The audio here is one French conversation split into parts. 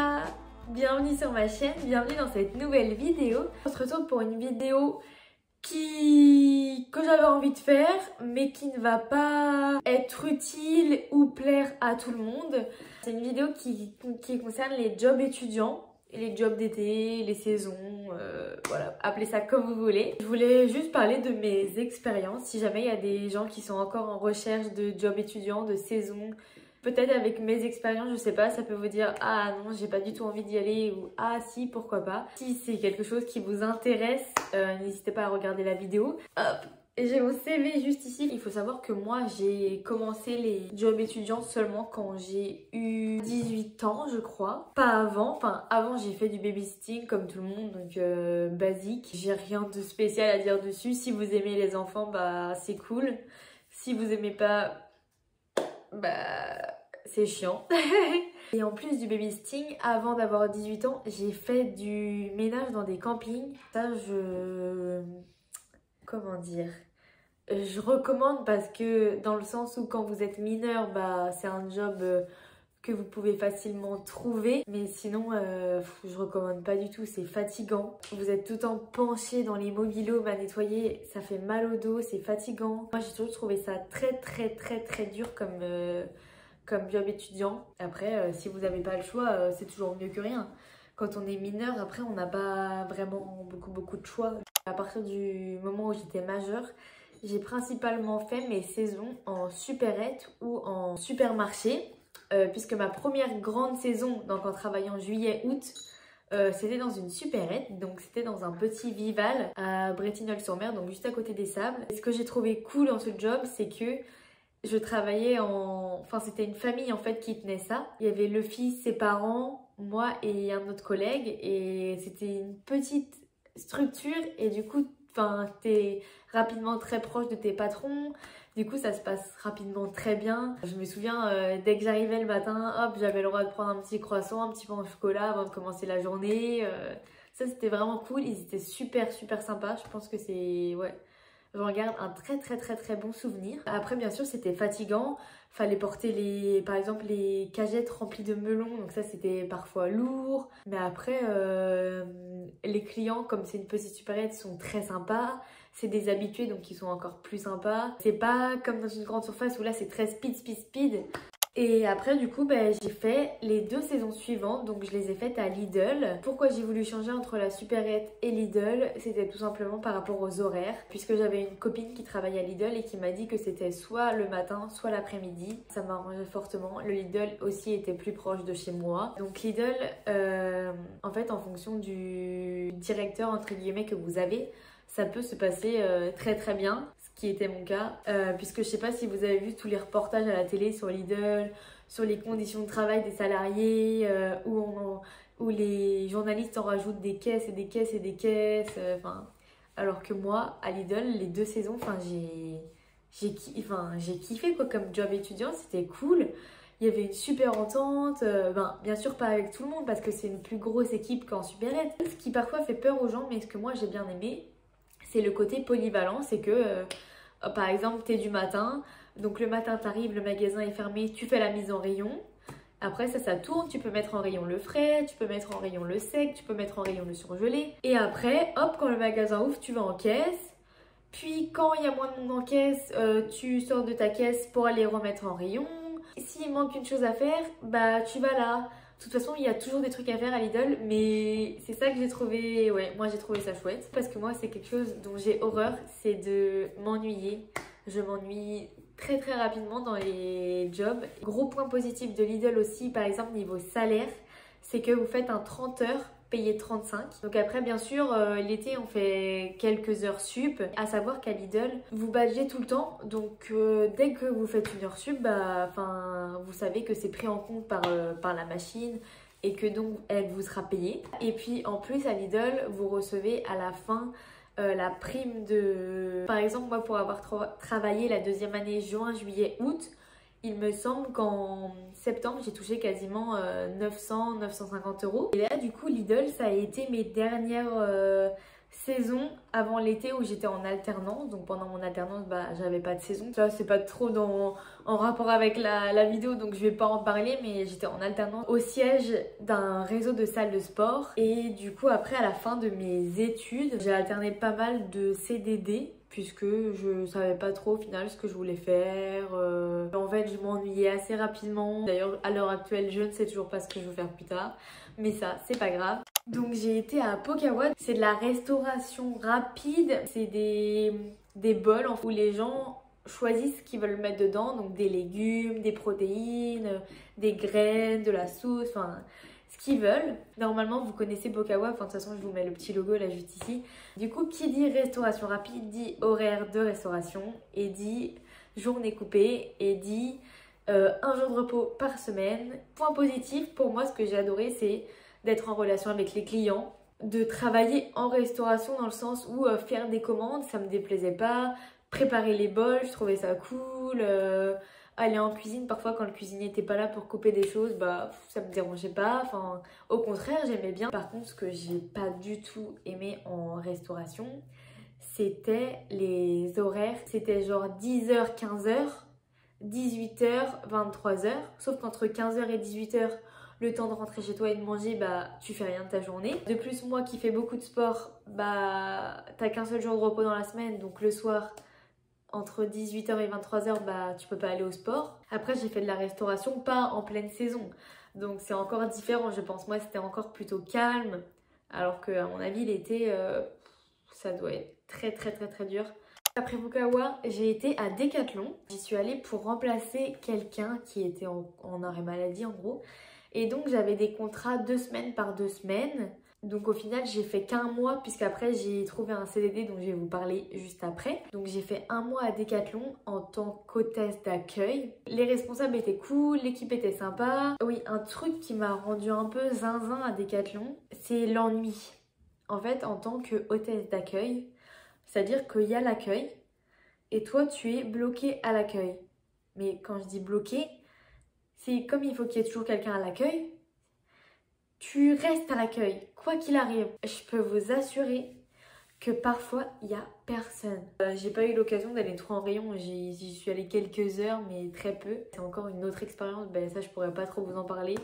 Hola, bienvenue sur ma chaîne, bienvenue dans cette nouvelle vidéo. On se retrouve pour une vidéo que j'avais envie de faire mais qui ne va pas être utile ou plaire à tout le monde. C'est une vidéo qui concerne les jobs étudiants, les jobs d'été, les saisons, voilà, appelez ça comme vous voulez. Je voulais juste parler de mes expériences, si jamais il y a des gens qui sont encore en recherche de jobs étudiants, de saison. Peut-être avec mes expériences, je sais pas, ça peut vous dire « Ah non, j'ai pas du tout envie d'y aller » ou « Ah si, pourquoi pas ». Si c'est quelque chose qui vous intéresse, n'hésitez pas à regarder la vidéo. Hop, j'ai mon CV juste ici. Il faut savoir que moi, j'ai commencé les jobs étudiants seulement quand j'ai eu 18 ans, je crois. Pas avant, enfin avant j'ai fait du babysitting comme tout le monde, donc basique. J'ai rien de spécial à dire dessus. Si vous aimez les enfants, bah c'est cool. Si vous aimez pas... bah c'est chiant. Et en plus du babysitting, avant d'avoir 18 ans, j'ai fait du ménage dans des campings. Ça, comment dire, je recommande parce que dans le sens où quand vous êtes mineur, bah c'est un job que vous pouvez facilement trouver. Mais sinon, je recommande pas du tout, c'est fatigant. Vous êtes tout le temps penché dans les mobil-homes à nettoyer, ça fait mal au dos, c'est fatigant. Moi j'ai toujours trouvé ça très dur comme job étudiant. Après, si vous n'avez pas le choix, c'est toujours mieux que rien. Quand on est mineur, après on n'a pas vraiment beaucoup de choix. À partir du moment où j'étais majeure, j'ai principalement fait mes saisons en supérette ou en supermarché. Puisque ma première grande saison, donc en travaillant juillet-août, c'était dans une supérette, donc c'était dans un petit Vival à Bretignolles-sur-Mer, donc juste à côté des Sables. Et ce que j'ai trouvé cool dans ce job, c'est que je travaillais enfin c'était une famille en fait qui tenait ça. Il y avait le fils, ses parents, moi et un autre collègue, et c'était une petite structure et du coup, enfin t'es rapidement très proche de tes patrons. Du coup, ça se passe rapidement très bien. Je me souviens, dès que j'arrivais le matin, hop, j'avais le droit de prendre un petit croissant, un petit pain au chocolat avant de commencer la journée. Ça, c'était vraiment cool. Ils étaient super sympas. Je pense que c'est... ouais, j'en garde un très bon souvenir. Après, bien sûr, c'était fatigant. Fallait porter par exemple, les cagettes remplies de melons. Donc ça, c'était parfois lourd. Mais après, les clients, comme c'est une petite supérette, sont très sympas. C'est des habitués, donc ils sont encore plus sympas. C'est pas comme dans une grande surface où là, c'est très speed. Et après, du coup, j'ai fait les 2 saisons suivantes, donc je les ai faites à Lidl. Pourquoi j'ai voulu changer entre la supérette et Lidl? C'était tout simplement par rapport aux horaires, puisque j'avais une copine qui travaillait à Lidl et qui m'a dit que c'était soit le matin, soit l'après-midi. Ça m'arrangeait fortement. Le Lidl aussi était plus proche de chez moi. Donc Lidl, en fait, en fonction du directeur, entre guillemets, que vous avez, ça peut se passer très bien, ce qui était mon cas, puisque je sais pas si vous avez vu tous les reportages à la télé sur Lidl, sur les conditions de travail des salariés, où les journalistes en rajoutent des caisses et des caisses, alors que moi, à Lidl, les 2 saisons, j'ai kiffé quoi, comme job étudiant, c'était cool. Il y avait une super entente, bien sûr pas avec tout le monde parce que c'est une plus grosse équipe qu'en supérette. Ce qui parfois fait peur aux gens, mais ce que moi j'ai bien aimé, c'est le côté polyvalent. C'est que, par exemple, t'es du matin, donc le matin t'arrives, le magasin est fermé, tu fais la mise en rayon. Après ça tourne, tu peux mettre en rayon le frais, tu peux mettre en rayon le sec, tu peux mettre en rayon le surgelé. Et après, hop, quand le magasin ouvre, tu vas en caisse. Puis quand il y a moins de monde en caisse, tu sors de ta caisse pour aller remettre en rayon. S'il manque une chose à faire, bah tu vas là. De toute façon, il y a toujours des trucs à faire à Lidl, mais c'est ça que j'ai trouvé, ouais, moi j'ai trouvé ça chouette. Parce que moi, c'est quelque chose dont j'ai horreur, c'est de m'ennuyer. Je m'ennuie très rapidement dans les jobs. Gros point positif de Lidl aussi, par exemple, niveau salaire, c'est que vous faites un 30 heures, payé 35. Donc après, bien sûr, l'été, on fait quelques heures sup. À savoir qu'à Lidl, vous badgez tout le temps. Donc dès que vous faites une heure sup, vous savez que c'est pris en compte par la machine et que donc elle vous sera payée. Et puis en plus, à Lidl, vous recevez à la fin la prime de... Par exemple, moi, pour avoir travaillé la 2e année juin, juillet, août, il me semble qu'en septembre, j'ai touché quasiment 950 €. Et là, du coup, Lidl, ça a été mes dernières saison avant l'été où j'étais en alternance. Donc pendant mon alternance, j'avais pas de saison. Ça, c'est pas trop en rapport avec la vidéo, donc je vais pas en parler, mais j'étais en alternance au siège d'un réseau de salles de sport. Et du coup, après, à la fin de mes études, j'ai alterné pas mal de CDD puisque je savais pas trop au final ce que je voulais faire. En fait, je m'ennuyais assez rapidement. D'ailleurs, à l'heure actuelle, je ne sais toujours pas ce que je veux faire plus tard, mais ça, c'est pas grave. Donc j'ai été à Pokawa, c'est de la restauration rapide, c'est des bols où les gens choisissent ce qu'ils veulent mettre dedans, donc des légumes, des protéines, des graines, de la sauce, enfin ce qu'ils veulent. Normalement vous connaissez Pokawa, enfin de toute façon je vous mets le petit logo là juste ici. Du coup qui dit restauration rapide dit horaire de restauration et dit journée coupée et dit un jour de repos par semaine. Point positif pour moi, ce que j'ai adoré c'est d'être en relation avec les clients, de travailler en restauration dans le sens où faire des commandes, ça me déplaisait pas, préparer les bols, je trouvais ça cool, aller en cuisine, parfois quand le cuisinier n'était pas là pour couper des choses, ça me dérangeait pas, enfin au contraire j'aimais bien. Par contre ce que j'ai pas du tout aimé en restauration, c'était les horaires, c'était genre 10h, 15h, 18h, 23h, sauf qu'entre 15h et 18h, le temps de rentrer chez toi et de manger, tu fais rien de ta journée. De plus, moi qui fais beaucoup de sport, t'as qu'un seul jour de repos dans la semaine, donc le soir, entre 18h et 23h, tu peux pas aller au sport. Après, j'ai fait de la restauration, pas en pleine saison, donc c'est encore différent, je pense. Moi, c'était encore plutôt calme, alors qu'à mon avis, l'été, ça doit être très très très très dur. Après Pokawa, j'ai été à Decathlon. J'y suis allée pour remplacer quelqu'un qui était en arrêt maladie en gros. Et donc j'avais des contrats 2 semaines par 2 semaines. Donc au final j'ai fait qu'un mois puisqu'après j'ai trouvé un CDD dont je vais vous parler juste après. Donc j'ai fait un mois à Decathlon en tant qu'hôtesse d'accueil. Les responsables étaient cool, l'équipe était sympa. Oui, un truc qui m'a rendu un peu zinzin à Decathlon, c'est l'ennui. En fait, en tant qu'hôtesse d'accueil, c'est-à-dire qu'il y a l'accueil et toi tu es bloqué à l'accueil. Mais quand je dis bloqué, c'est comme il faut qu'il y ait toujours quelqu'un à l'accueil, tu restes à l'accueil, quoi qu'il arrive. Je peux vous assurer que parfois, il n'y a personne. J'ai pas eu l'occasion d'aller trop en rayon, j'y suis allée quelques heures, mais très peu. C'est encore une autre expérience, ça je pourrais pas trop vous en parler.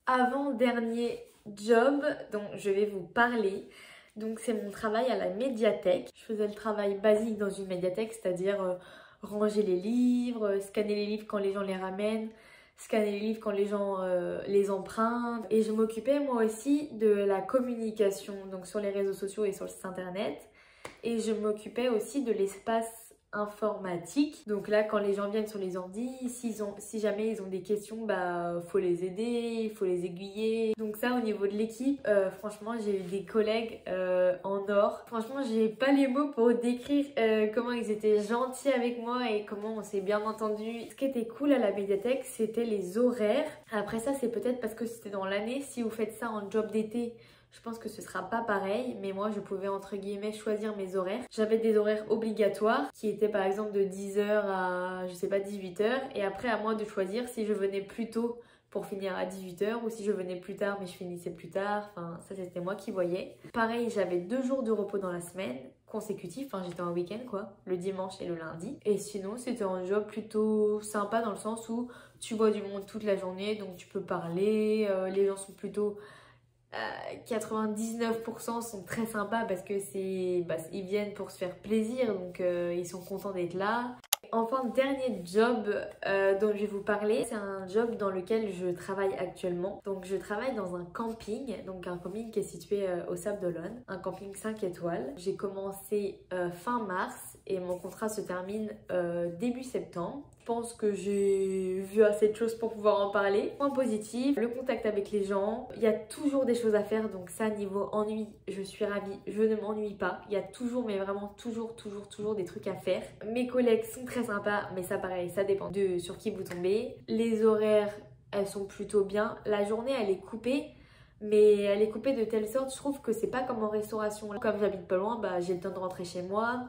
Avant-dernier job dont je vais vous parler, donc c'est mon travail à la médiathèque. Je faisais le travail basique dans une médiathèque, c'est-à-dire ranger les livres, scanner les livres quand les gens les ramènent, scanner les livres quand les gens les empruntent. Et je m'occupais moi aussi de la communication, donc sur les réseaux sociaux et sur le site internet. Et je m'occupais aussi de l'espace informatique. Donc là, quand les gens viennent sur les ordi, si jamais ils ont des questions, faut les aider, il faut les aiguiller. Donc ça, au niveau de l'équipe, franchement, j'ai eu des collègues en or. Franchement, j'ai pas les mots pour décrire comment ils étaient gentils avec moi et comment on s'est bien entendu. Ce qui était cool à la médiathèque, c'était les horaires. Après ça, c'est peut-être parce que c'était dans l'année. Si vous faites ça en job d'été, je pense que ce sera pas pareil, mais moi je pouvais entre guillemets choisir mes horaires. J'avais des horaires obligatoires qui étaient par exemple de 10h à je sais pas 18h et après à moi de choisir si je venais plus tôt pour finir à 18h ou si je venais plus tard mais je finissais plus tard. Enfin ça c'était moi qui voyais. Pareil, j'avais 2 jours de repos dans la semaine consécutifs, enfin j'étais en week-end quoi, le dimanche et le lundi. Et sinon c'était un job plutôt sympa dans le sens où tu vois du monde toute la journée donc tu peux parler, les gens sont plutôt 99% sont très sympas parce que ils viennent pour se faire plaisir donc ils sont contents d'être là. Enfin, dernier job dont je vais vous parler, c'est un job dans lequel je travaille actuellement. Donc je travaille dans un camping, donc un camping qui est situé au Sable d'Olonne, un camping 5 étoiles. J'ai commencé fin mars et mon contrat se termine début septembre. Je pense que j'ai vu assez de choses pour pouvoir en parler. Point positif, le contact avec les gens. Il y a toujours des choses à faire, donc ça niveau ennui, je suis ravie. Je ne m'ennuie pas. Il y a toujours, mais vraiment toujours des trucs à faire. Mes collègues sont très sympas, mais ça pareil, ça dépend de sur qui vous tombez. Les horaires, elles sont plutôt bien. La journée, elle est coupée. Mais elle est coupée de telle sorte, je trouve que c'est pas comme en restauration. Comme j'habite pas loin, j'ai le temps de rentrer chez moi.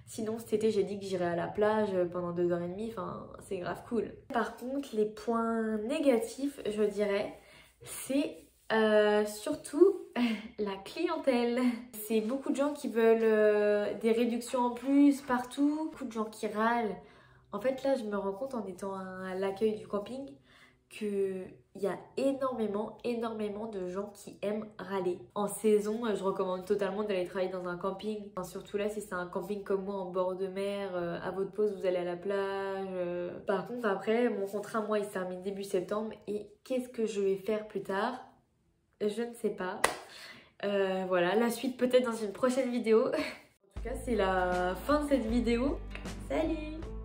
Sinon cet été j'ai dit que j'irais à la plage pendant 2h30, enfin c'est grave cool. Par contre les points négatifs je dirais c'est surtout la clientèle. c'est beaucoup de gens qui veulent des réductions en plus partout, beaucoup de gens qui râlent. En fait, là, je me rends compte en étant à l'accueil du camping qu'il y a énormément de gens qui aiment râler. En saison, je recommande totalement d'aller travailler dans un camping. Enfin, surtout là, si c'est un camping comme moi en bord de mer, à votre pause, vous allez à la plage. Par contre, après, mon contrat, moi, il se termine début septembre. Et qu'est-ce que je vais faire plus tard? Je ne sais pas. Voilà, la suite peut-être dans une prochaine vidéo. En tout cas, c'est la fin de cette vidéo. Salut!